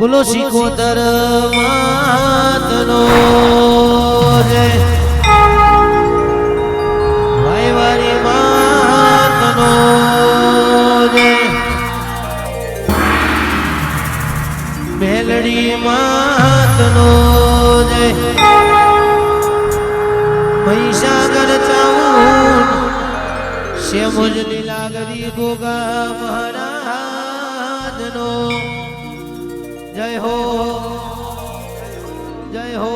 બોલો સિકોતર માતનો જય, વાયવારી માતનો જય, મેલડી માતનો જય, મહીસાગર ચાઉન શેમુજ લીલાગરી ગોગા મહારાજનો જય હો, જય હો.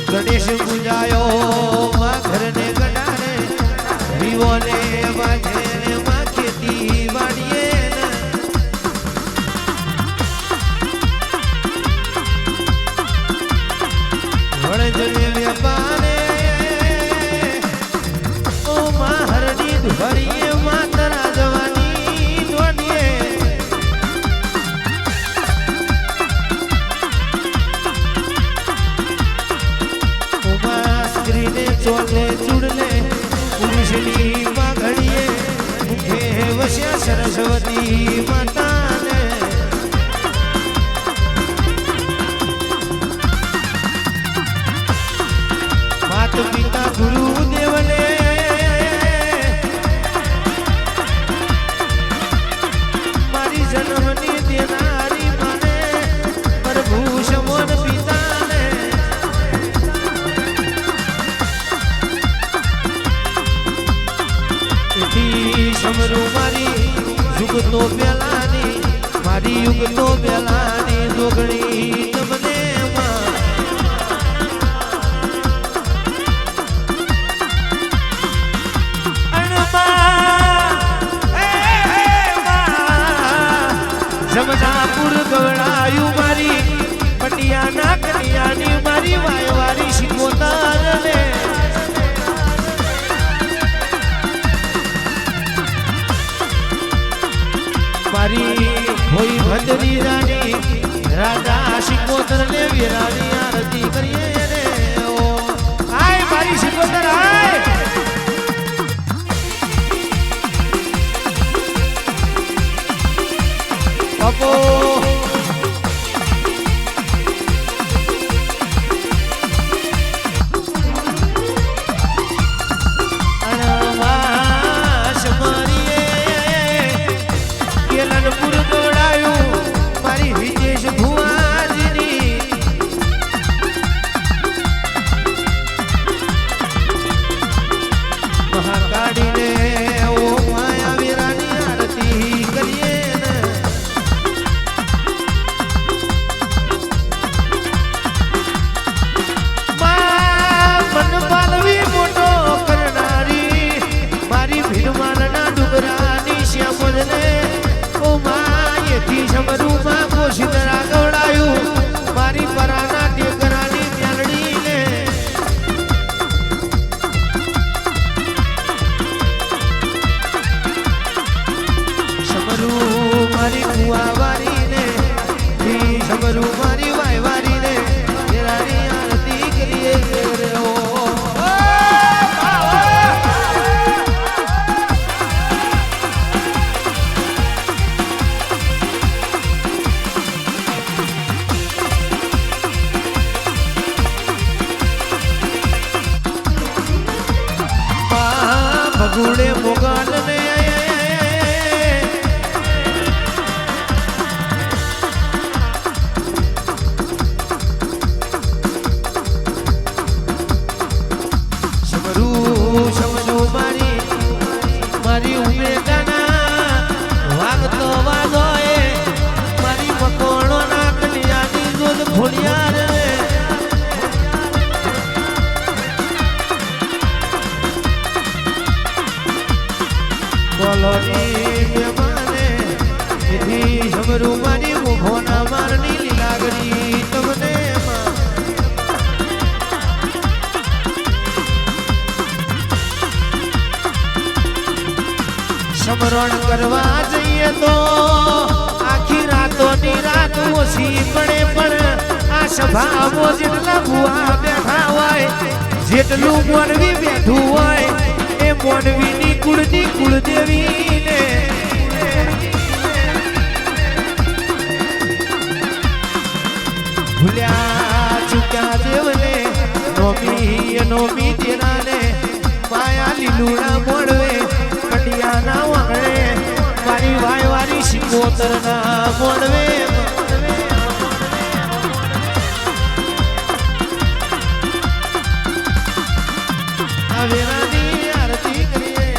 ગણેશ પૂજાયો માં ઘર ને ગડારે વિવો ને વાજે ને માં ખેતી વાડીએ વણજને વેપારે ઓ માં હરડી ધુરીએ માં તરા જવાની દોડીએ ચોલે ચૂડલે પુરુષની પાઘડીએ મુખે વસ્યા સરસ્વતી માતાને માત પિતા ગુરુદેવને મારી જન્મની દેનારી મને પ્રભુ સમોન પિતાને સમરું મારી યુગ તો પેલાની મારી યુગ તો પેલાની જોગણી તમને જમનાપુર ગવડાયું મારી પટિયાના કટિયાની મારી વાયવારી સિકોતર ને મારી હોય ભદ્રી રાની રાજા સિકોતર ને વિરાની આરતી કરીએ રે આય મારી સિકોતર આય બાપો મારી કુવા વારી ને સમરું મારી વાય વારી ને તેરાની આરતી કરીએ રે ઓ ભગુડે મોગલ ને સમરું મારી મારી ઉમેદાના વાગતો વાજો એ મારી મકોણો ના કલિયાની દૂધ ફોડિયા રે બોલોની બેમાને એથી સમરું મારી મુખોના મારની લીલાગરી તમને સમરણ કરવા જઈએ તો આખી રાતોની રાત ઓછી પડે પણ આ સભામાં જેટલા ભુવા બેઠા હોય જેટલું મોનવી બેઠું હોય એ મોનવીની કુળની કુળદેવી ને ભૂલ્યા ચૂક્યા દેવને નોમી તેરાને માયા લીલુડા મોડવે કડિયાના વાંગણે મારી વાય વારી સિકોતરના મોડવે વેરાની આરતી કરીએ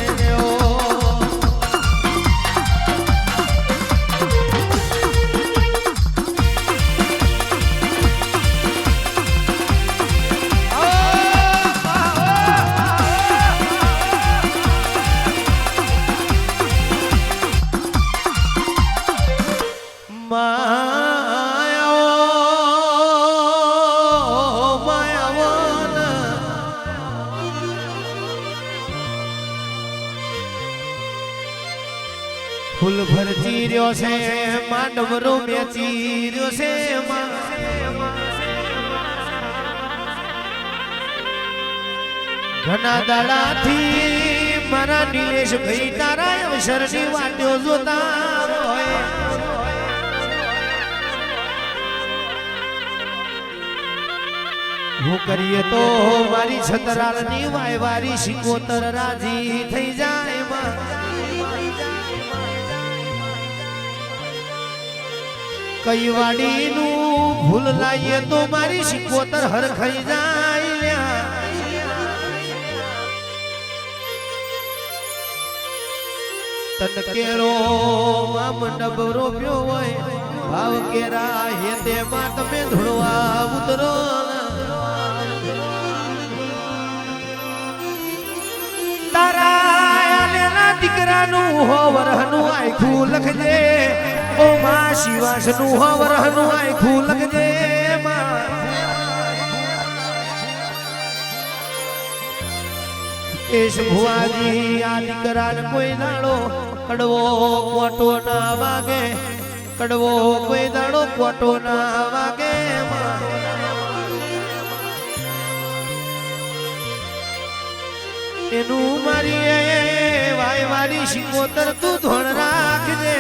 ફૂલ ભરતી રહ્યો છે માંડવરો મેચી રહ્યો છે ઘણા દાડાથી મારા નિલેશ ભાઈ તારા અવસરની વાટ્યો જોતા હોય હું કરીએ તો મારી છતરાલની વાયવારી સિકોતર રાજી થઈ જાય કઈ વાડીનું ભૂલ લાવીએ તો મારી સિકોતર હરખાઈ જાય તન કેરો મંડપ રોપ્યો હોય ભાવ કેરા હે તેમાં તમે ધોળવા ઉતરો તારા દીકરાનું હો વરહનું આખું લખજે ઓ માં શિવાસનું હો વરહનું આખું લખજે એશ ભુવાજી આ દીકરાને કોઈ દાડો કડવો કોટો ના વાગે કડવો કોઈ દાડો કોટો ના વાગે એનું મારી વાય વારી સિકોતર તું ધોણ રાખજે